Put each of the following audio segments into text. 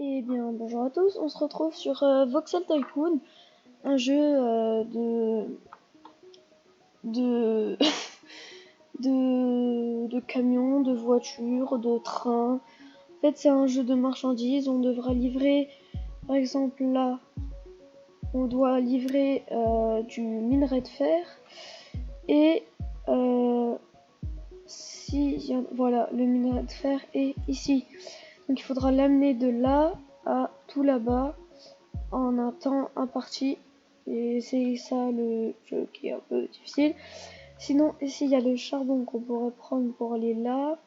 Eh bien, bonjour à tous, on se retrouve sur Voxel Tycoon, un jeu de, de camions, de voitures, de trains. En fait, c'est un jeu de marchandises, on devra livrer, par exemple là, on doit livrer du minerai de fer, et voilà, le minerai de fer est ici. Donc il faudra l'amener de là à tout là-bas en un temps imparti, et c'est ça le jeu qui est un peu difficile. Sinon ici il y a le charbon qu'on pourrait prendre pour aller là,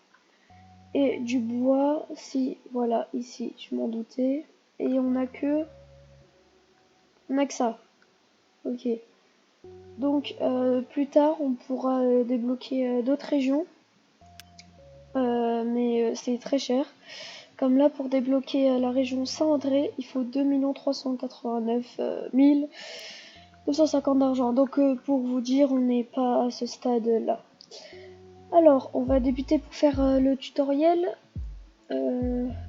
et du bois, si voilà, ici je m'en doutais, et on a que ça. Ok, donc plus tard on pourra débloquer d'autres régions, mais c'est très cher. Comme là, pour débloquer la région Saint-André, il faut 2 389 250 d'argent. Donc pour vous dire, on n'est pas à ce stade-là. Alors, on va débuter pour faire le tutoriel.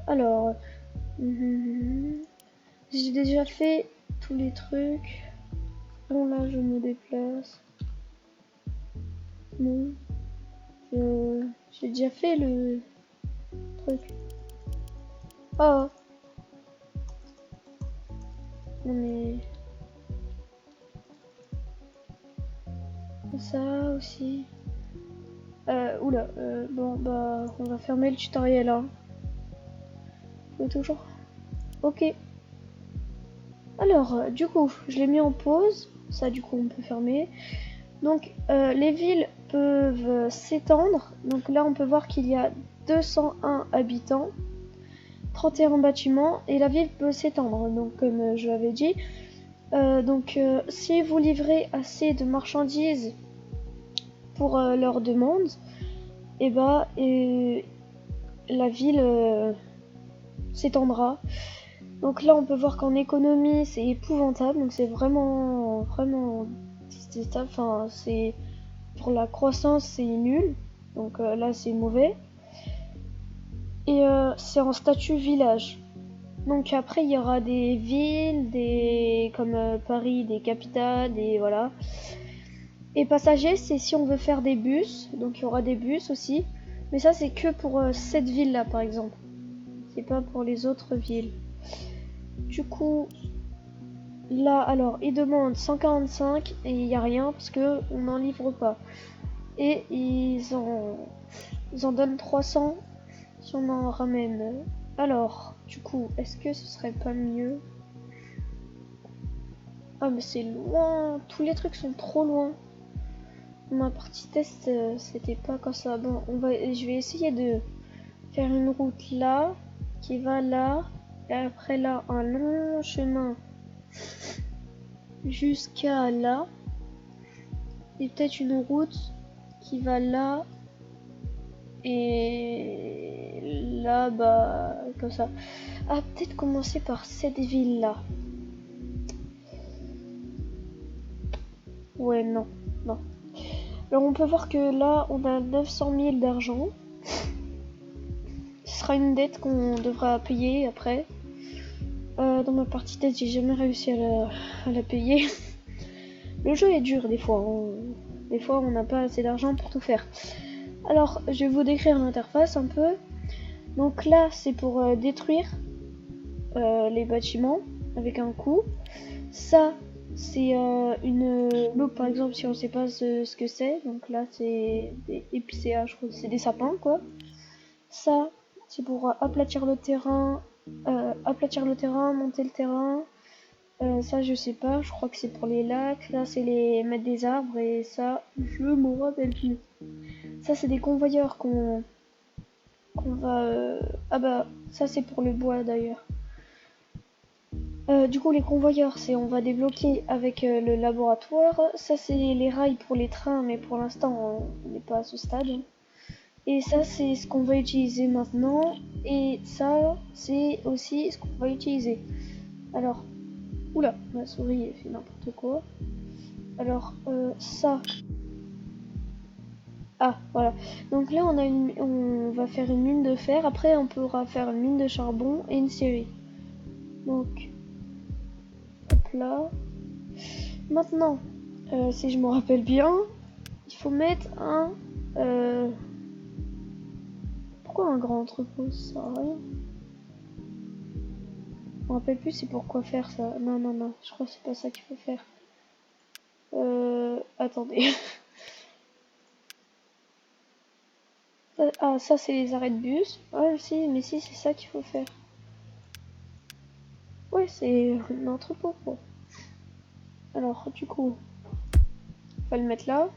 Alors, j'ai déjà fait tous les trucs. Bon, là, je me déplace. Bon, j'ai déjà fait le truc. Oh, non mais ça aussi. Oula, bon bah on va fermer le tutoriel hein. Toujours. Ok. Alors, du coup, je l'ai mis en pause. Ça, du coup, on peut fermer. Donc, les villes peuvent s'étendre. Donc là, on peut voir qu'il y a 201 habitants, 31 bâtiments, et la ville peut s'étendre. Donc, comme je l'avais dit. Si vous livrez assez de marchandises pour leur demande, et la ville s'étendra. Donc là on peut voir qu'en économie c'est épouvantable, donc c'est vraiment détestable, enfin c'est pour la croissance c'est nul, donc là c'est mauvais. Et c'est en statut village. Donc après il y aura des villes, comme Paris, des capitales, et voilà. Et passagers, c'est si on veut faire des bus, donc il y aura des bus aussi, mais ça c'est que pour cette ville là par exemple, c'est pas pour les autres villes. Du coup, là, alors, ils demandent 145 et il n'y a rien parce que on n'en livre pas. Et ils en donnent 300 si on en ramène. Alors, du coup, est-ce que ce serait pas mieux? Ah, mais c'est loin, tous les trucs sont trop loin. Ma partie test, c'était pas comme ça. Bon, je vais essayer de faire une route là, qui va là, et après là, un long chemin jusqu'à là, et peut-être une route qui va là, et là, bah, comme ça. Ah, peut-être commencer par cette ville-là. Ouais, non, non. Alors, on peut voir que là, on a 900 000 d'argent. Ce sera une dette qu'on devra payer après. Dans ma partie tête, j'ai jamais réussi à la payer. Le jeu est dur des fois. Des fois, on n'a pas assez d'argent pour tout faire. Alors, je vais vous décrire l'interface un peu. Donc là, c'est pour détruire les bâtiments avec un coup. Ça, c'est une loupe, par exemple, si on sait pas ce que c'est. Donc là, c'est des épicéas, je crois que c'est des sapins, quoi. Ça, c'est pour aplatir le terrain, monter le terrain. Ça, je sais pas, je crois que c'est pour les lacs. Là, c'est les mettre des arbres, et ça, je me rappelle plus. Ça, c'est des convoyeurs qu'on va... Ah bah, ça, c'est pour le bois, d'ailleurs. Du coup, les convoyeurs, c'est on va débloquer avec le laboratoire. Ça, c'est les rails pour les trains, mais pour l'instant, on n'est pas à ce stade. Et ça, c'est ce qu'on va utiliser maintenant. Et ça, c'est aussi ce qu'on va utiliser. Alors, oula, ma souris elle fait n'importe quoi. Alors, ça. Ah, voilà. Donc là, on va faire une mine de fer. Après, on pourra faire une mine de charbon et une scierie. Donc, hop là. Maintenant, si je me rappelle bien, il faut mettre un... Pourquoi un grand entrepôt? Ça sert à rien. Je me rappelle plus c'est pourquoi faire ça. Non, non, non, je crois que c'est pas ça qu'il faut faire. Attendez. Ah, ça c'est les arrêts de bus. Ouais, si, mais si, c'est ça qu'il faut faire. Ouais, c'est un entrepôt, quoi. Alors, du coup, on va le mettre là.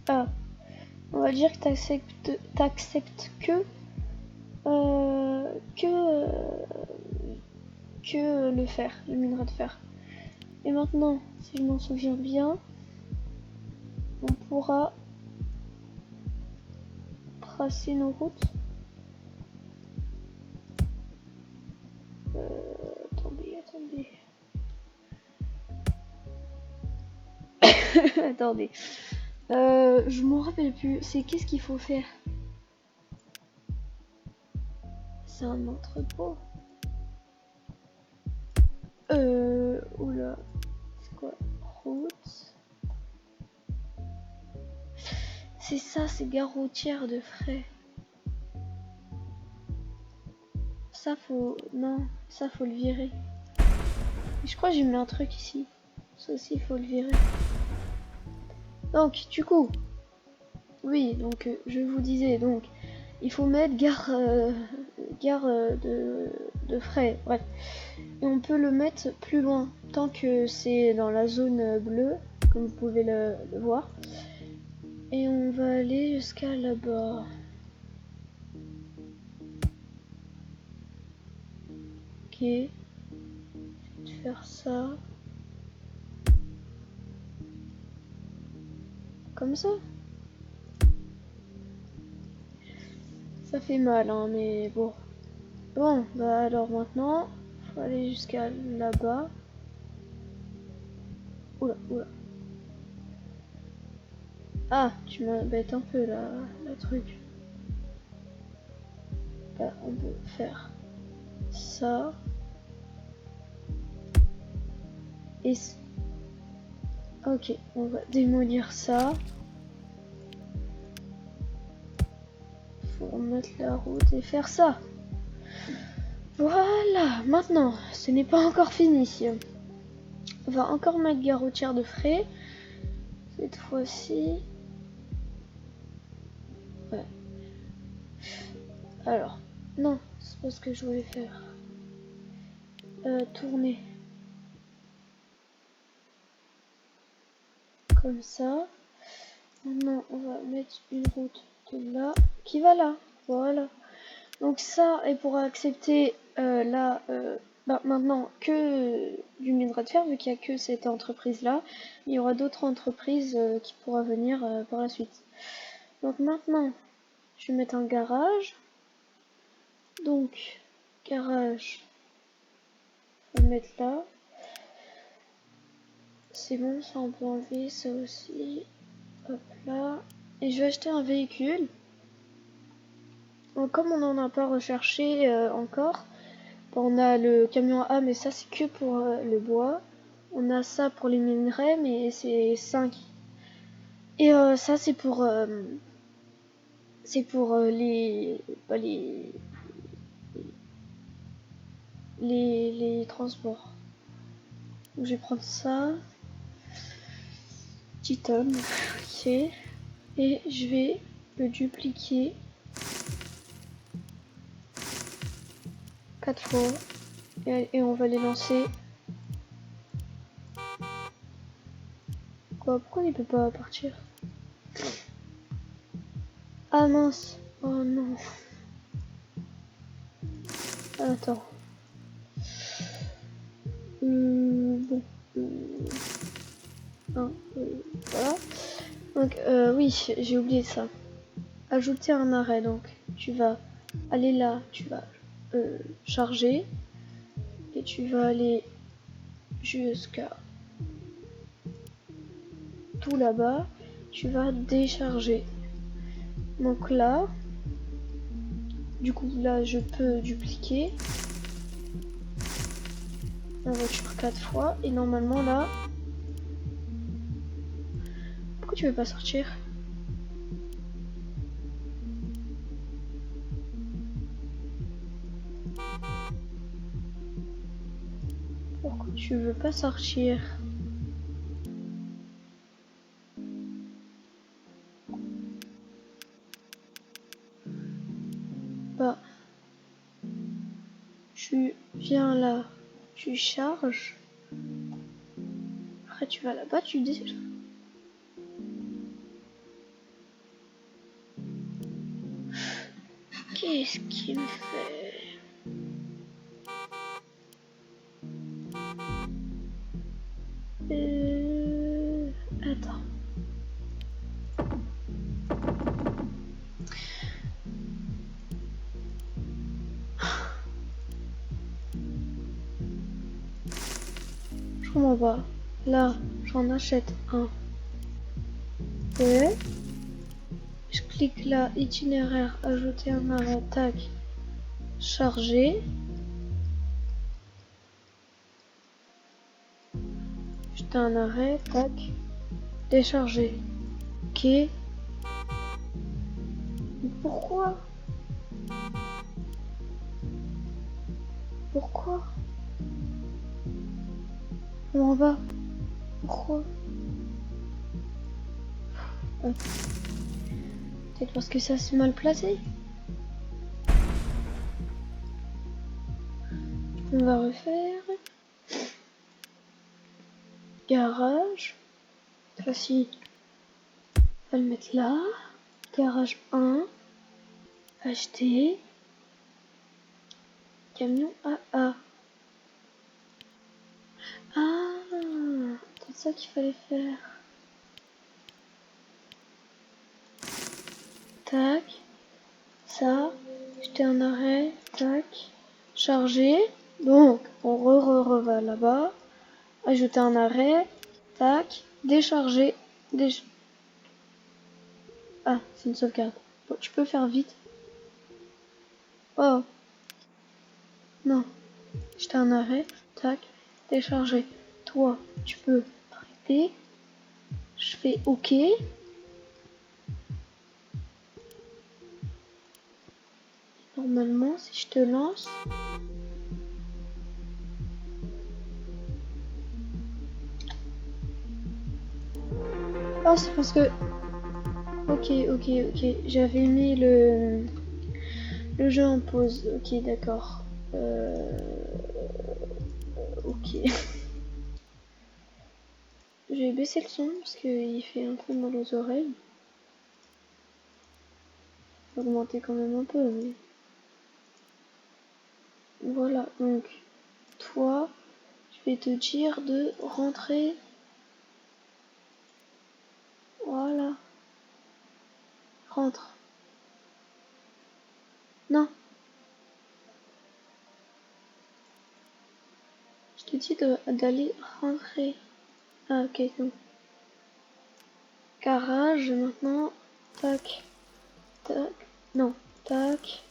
Ah, on va dire que t'acceptes que le fer, le minerai de fer. Et maintenant, si je m'en souviens bien, on pourra tracer nos routes. Attendez. Attendez. Je m'en rappelle plus. C'est qu'est-ce qu'il faut faire? C'est un entrepôt. Oula. C'est quoi? Route. C'est ça, c'est gare routière de frais. Ça faut... Non, ça faut le virer. Je crois que j'ai mis un truc ici. Ça aussi, il faut le virer. Donc, du coup... Oui, donc, je vous disais, donc... Il faut mettre gare de frais, bref. Et on peut le mettre plus loin, tant que c'est dans la zone bleue, comme vous pouvez le voir. Et on va aller jusqu'à là-bas. Ok. Je vais faire ça. Comme ça. Ça fait mal, hein, mais bon. Bon, bah alors maintenant, faut aller jusqu'à là-bas. Oula. Ah, tu m'embêtes un peu là, le truc. Là, on peut faire ça. Et... Ok, on va démolir ça. Faut remettre la route et faire ça. Voilà, maintenant, ce n'est pas encore fini. On va encore mettre gare routière de frais. Cette fois-ci. Ouais. Alors, non, c'est pas ce que je voulais faire. Tourner. Comme ça. Maintenant, on va mettre une route de là, qui va là. Voilà. Donc ça, elle pourra accepter là, maintenant que du minerai de fer, vu qu'il n'y a que cette entreprise-là. Il y aura d'autres entreprises qui pourra venir par la suite. Donc maintenant, je vais mettre un garage. Donc, garage, on va le mettre là. C'est bon, ça on peut enlever, ça aussi. Hop là. Et je vais acheter un véhicule. Donc, comme on n'en a pas recherché encore, on a le camion A, mais ça c'est que pour le bois. On a ça pour les minerais, mais c'est 5. Et ça c'est pour les transports. Donc, je vais prendre ça. Titane, ok. Et je vais le dupliquer 4 fois. Et on va les lancer. Quoi? Pourquoi il peut pas partir? Ah mince. Oh non. Attends. Bon. Voilà. Donc oui, j'ai oublié ça. Ajouter un arrêt. Donc tu vas aller là, tu vas charger. Et tu vas aller jusqu'à tout là-bas. Tu vas décharger. Donc là, Du coup, là, je peux dupliquer la voiture 4 fois. Et normalement, là... Pourquoi tu veux pas sortir? Pourquoi tu veux pas sortir? Bah... Tu viens là, tu charges. Après, tu vas là-bas, tu dis... Qu'est-ce qu'il me fait? Attends. Je comprends pas. Là, j'en achète un. Ouais. Je clique là, itinéraire, ajouter un arrêt, tac, charger. Ajouter un arrêt, tac, décharger. Ok. Pourquoi? Pourquoi? On va. Pourquoi? Peut-être parce que ça s'est mal placé. On va refaire. Garage. Cette fois-ci, on va le mettre là. Garage 1. Acheter. Camion AA. Ah, c'est ça qu'il fallait faire. Tac. Ça. Jeter un arrêt. Tac. Charger. Donc, on va là-bas. Ajouter un arrêt. Tac. Décharger. Ah, c'est une sauvegarde. Bon, tu peux faire vite. Oh. Non. Jeter un arrêt. Tac. Décharger. Toi, tu peux arrêter. Je fais OK. Normalement, si je te lance... Ah, c'est parce que... Ok. J'avais mis le jeu en pause. Ok, d'accord. Ok. J'ai baissé le son parce qu'il fait un peu mal aux oreilles. Augmenter quand même un peu, mais... Voilà, donc... Toi, je vais te dire de rentrer. Voilà. Rentre. Non. Je te dis d'aller rentrer. Ah, ok, c'est bon. Garage, maintenant. Tac. Tac. Non. Tac.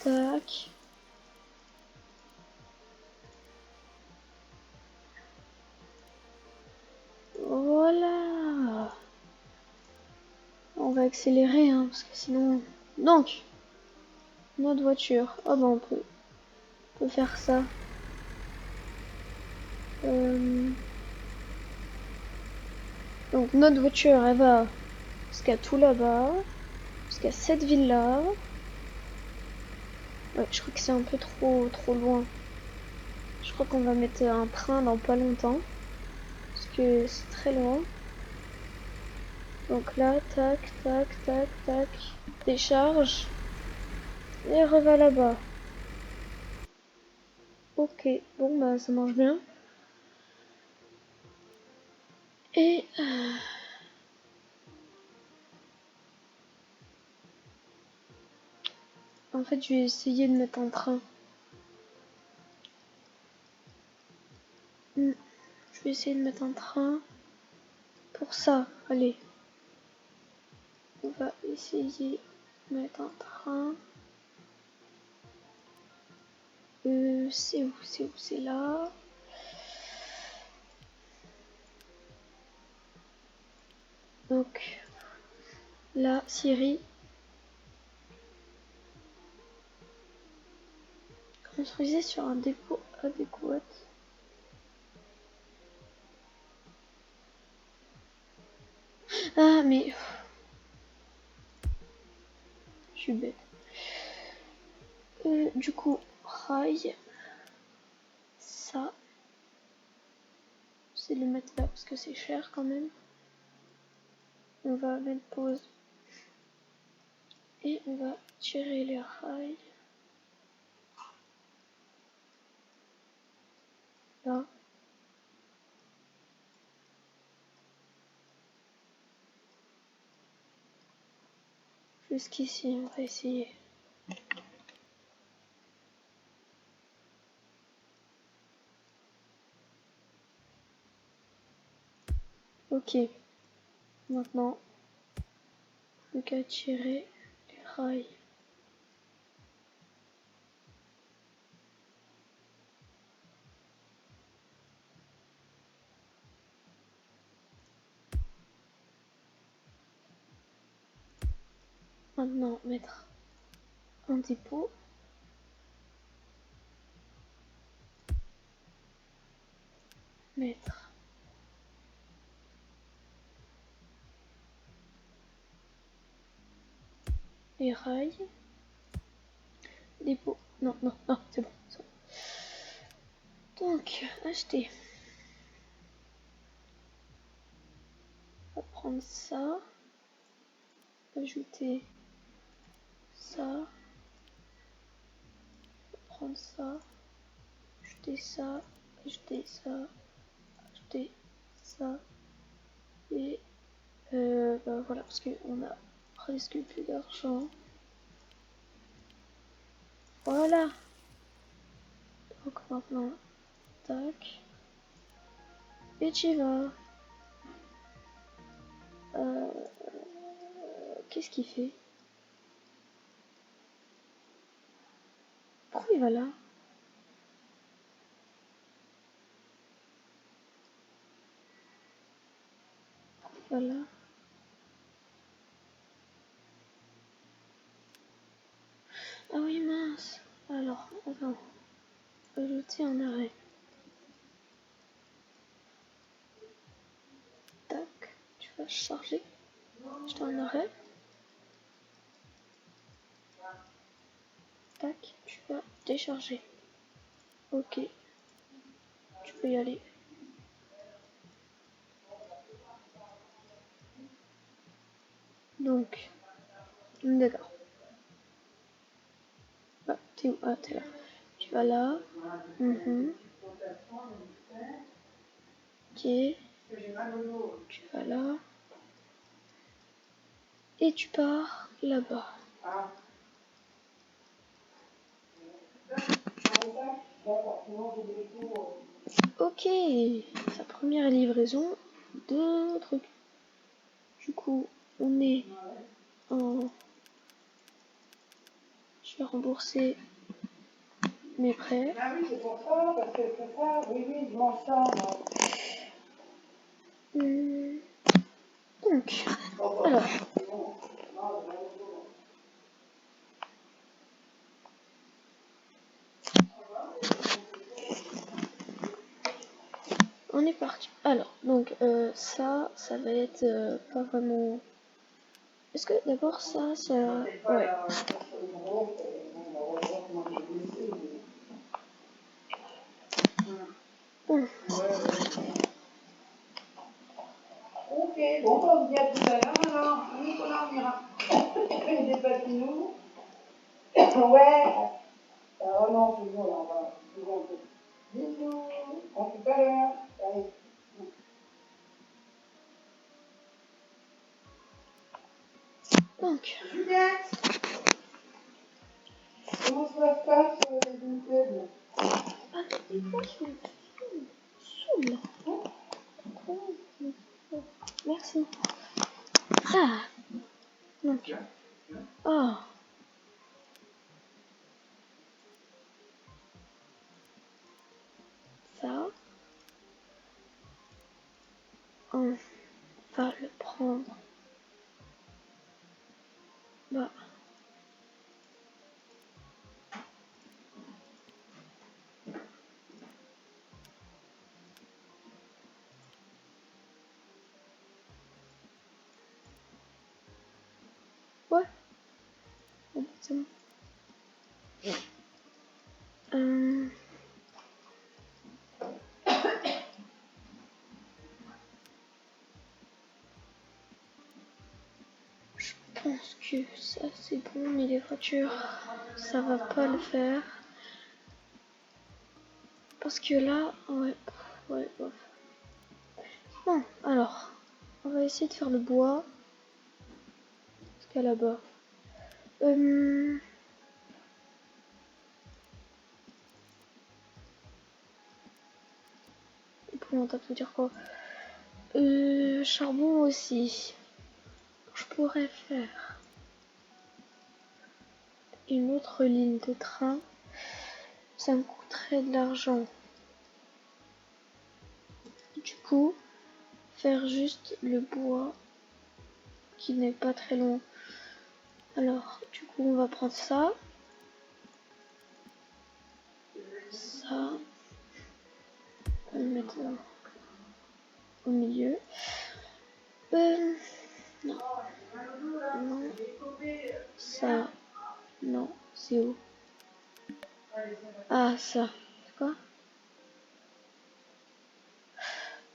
Tac. Voilà. On va accélérer, hein, parce que sinon... Donc, notre voiture. Ah bah on peut faire ça. Donc notre voiture, elle va jusqu'à tout là-bas. Jusqu'à cette ville-là. Ouais, je crois que c'est un peu trop loin. Je crois qu'on va mettre un train dans pas longtemps. Parce que c'est très loin. Donc là, tac, tac, tac, tac. Décharge. Et reva là-bas. Ok, bon bah ça marche bien. Et... en fait, je vais essayer de mettre un train. Je vais essayer de mettre un train. Pour ça, allez. On va essayer de mettre un train. C'est où? C'est là. Donc, là, Siri. Construisez sur un dépôt adéquat. Ah, mais... Je suis bête. Du coup, rail. Ça. C'est le mettre là parce que c'est cher quand même. On va mettre pause. Et on va tirer les rails. Là. Jusqu'ici, on va essayer. Ok. Maintenant, plus qu'à tirer les rails. Maintenant, mettre un dépôt. Mettre les rails. Dépôt. Non, non, non, c'est bon. Donc, acheter. On va prendre ça. Ajouter ça. Prendre ça. Ajouter ça. Ajouter ça. Ajouter ça. Et bah voilà, parce qu'on a presque plus d'argent. Voilà. Donc maintenant, tac. Et tu vas. Qu'est-ce qu'il fait? Pourquoi il va là? Pourquoi il va là? Ah oui, mince. Alors, attends. Ajouter un arrêt. Tac. Tu vas charger. Ajouter un arrêt. Tac. Tu vas décharger. Ok. Tu peux y aller. Donc. D'accord. Ah, t'es où? Ah, t'es là. Tu vas là. Ok. Tu vas là. Et tu pars là-bas. Ok. Sa première livraison de trucs. Du coup, on est en... Je vais rembourser mes prêts. Ah oui, c'est pour ça, parce que c'est ça, oui, je mange ça, moi. Donc, alors, on est parti. Alors, donc ça va être pas vraiment. Est-ce que d'abord ça, ouais. Bon. Ok, bon, on se dit à tout à l'heure, alors. Nicolas, on ira. Des patinous. Ouais. Oh non, toujours, là, on va toujours un peu. Bisous, à tout à l'heure. Allez. Donc. Juliette, comment ça se passe, les unités? Ah, c'est quoi ce saoule? Merci. Ah. Donc. Oh. on va le prendre. Bah. Ouais. Bon, c'est bon. Je pense que ça c'est bon, mais les voitures, ça va pas le faire. Parce que là, ouais. Bon, alors, on va essayer de faire le bois. Jusqu'à là-bas. Épouvantable, ça veut dire quoi? Charbon aussi. Je pourrais faire une autre ligne de train. Ça me coûterait de l'argent. Du coup, faire juste le bois qui n'est pas très loin. Alors, du coup, on va prendre ça. Ça. On va le mettre au milieu. Non. Non. Ça. Non. C'est où? Ah, ça. C'est quoi?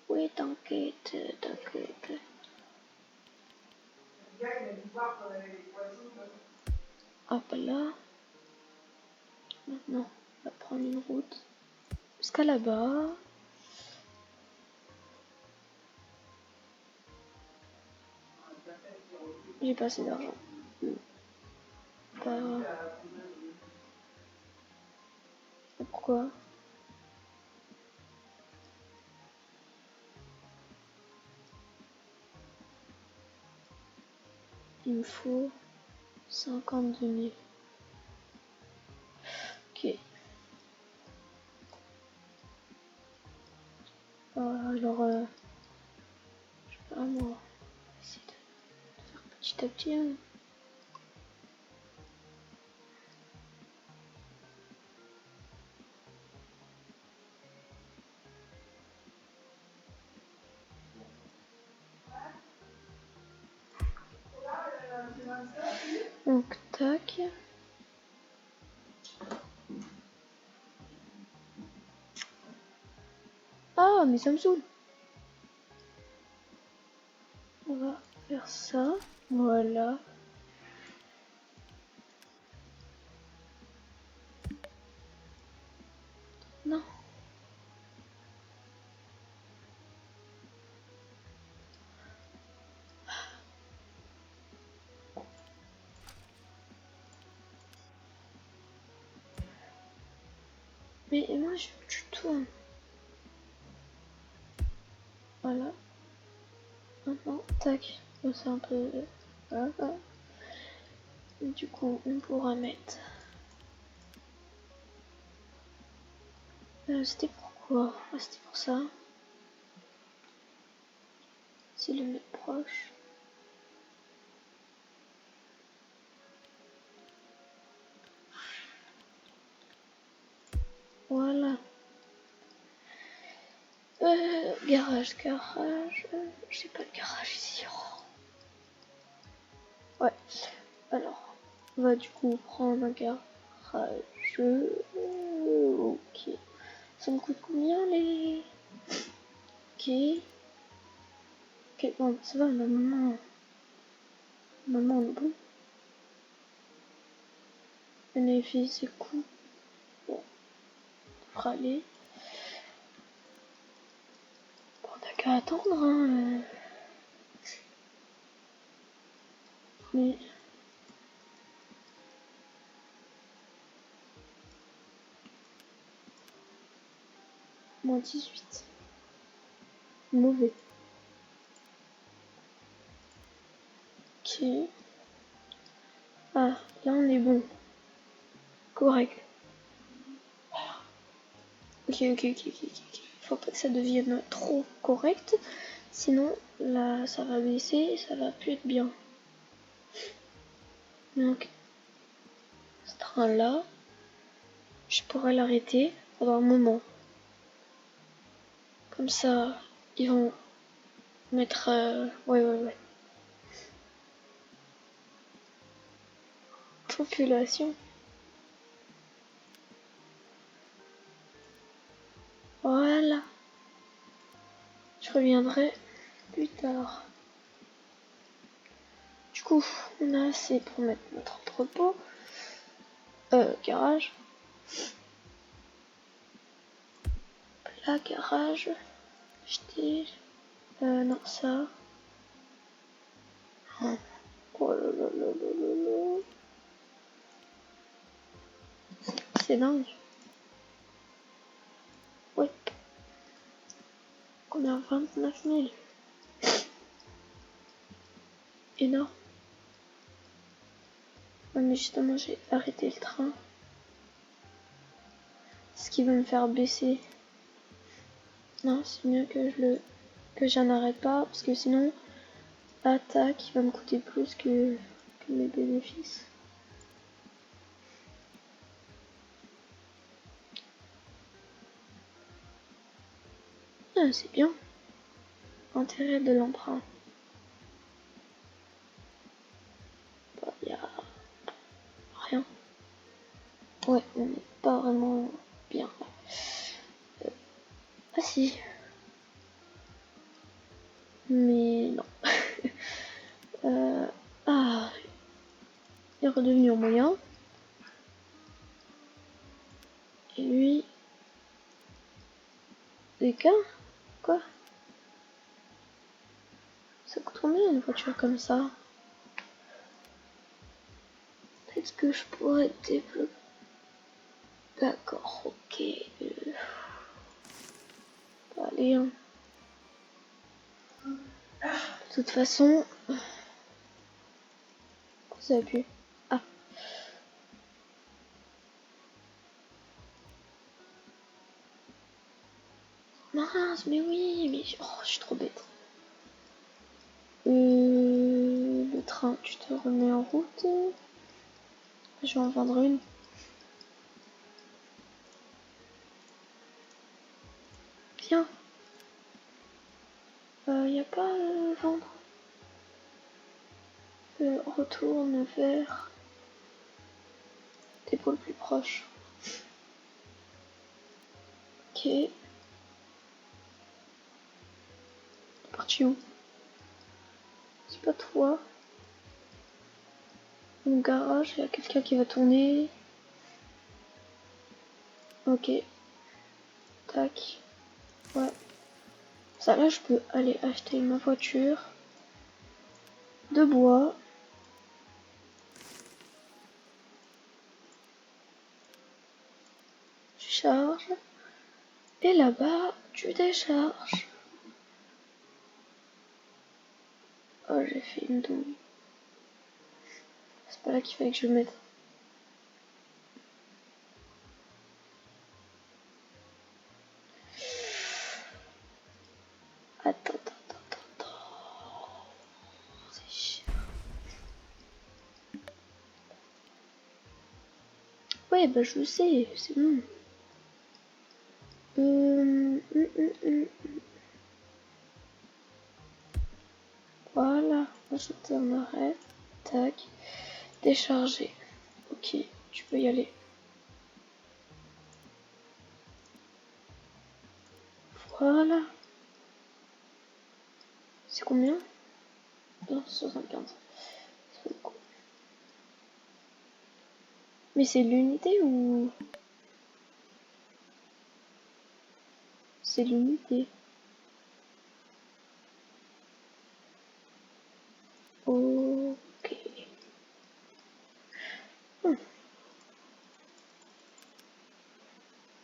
Oui, t'inquiète. Hop là. Maintenant, on va prendre une route jusqu'à là-bas. J'ai pas assez d'argent. Pas grave. Pourquoi? Il me faut 52 000. Ok. Alors, je sais pas moi. Essayer de faire petit à petit. Hein. Donc, tac. Ah, mais ça me saoule. On va faire ça. Voilà. Non. Mais moi, je veux du tout. Voilà. Maintenant, tac. C'est un peu... Voilà. Du coup, on pourra mettre... c'était pourquoi? Ah, c'était pour ça. C'est le mettre proche. Voilà. Garage. J'ai pas de garage ici. Oh. Ouais. Alors, on va du coup prendre un garage. Ok. Ça me coûte combien les... Ok. Ok, bon, ça va, maman on est bon. Les filles, c'est cool. Bon, on fera aller. Bon, t'as qu'à attendre, hein. Mais... Moins 18. Mauvais. Ok. Ah, là on est bon. Correct. Ok. Faut pas que ça devienne trop correct. Sinon, là, ça va baisser, ça va plus être bien. Donc, ce train-là, je pourrais l'arrêter pendant un moment. Comme ça, ils vont mettre... ouais. Population. Voilà. Je reviendrai plus tard. Du coup, on a assez pour mettre notre entrepôt. Garage. Là, garage. Acheter. Non, ça. Oh là là là là là là. C'est dingue. Ouais. On est à 29 000. Énorme. Ouais, mais justement, j'ai arrêté le train. Ce qui va me faire baisser. Non, c'est mieux que j'en arrête pas, parce que sinon, l'attaque va me coûter plus que mes bénéfices. Ah, c'est bien. Intérêt de l'emprunt. Bah, y a rien. Ouais, on n'est pas vraiment bien. Ah si. Mais non. Ah, il est redevenu en moyen. Et lui... Les gars, quoi? Ça coûte combien une voiture comme ça? Est-ce que je pourrais développer? D'accord, ok. Allez, hein. De toute façon... Ça a pu. Ah. Mince, mais oui, mais... Oh, je suis trop bête. Le train, tu te remets en route. Je vais en vendre une. Bien. Y a pas vendre. Retourne vers tes pôles plus proches. Ok. T'es parti où? C'est pas toi. Mon garage, il y a quelqu'un qui va tourner. Ok. Tac. Ouais. Ça là, je peux aller acheter ma voiture de bois. Tu charges. Et là-bas, tu décharges. Oh, j'ai fait une douille. C'est pas là qu'il fallait que je le mette. Attends. C'est chiant. Ouais, bah je le sais, c'est bon. Voilà, ajouter un arrêt. Tac. Décharger. Ok, tu peux y aller. Voilà. C'est combien? 275. Mais c'est l'unité ou... C'est l'unité. Ok.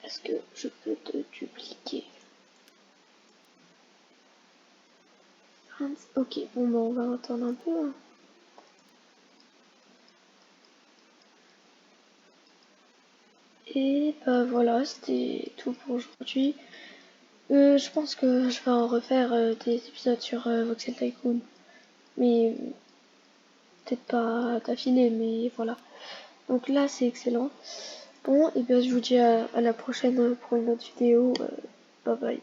Est-ce que je peux te dupliquer? Ok, bon bah on va attendre un peu. Hein. Et bah voilà, c'était tout pour aujourd'hui. Je pense que je vais en refaire des épisodes sur Voxel Tycoon. Mais peut-être pas d'affilée, mais voilà. Donc là, c'est excellent. Bon, et bien je vous dis à la prochaine pour une autre vidéo. Bye bye.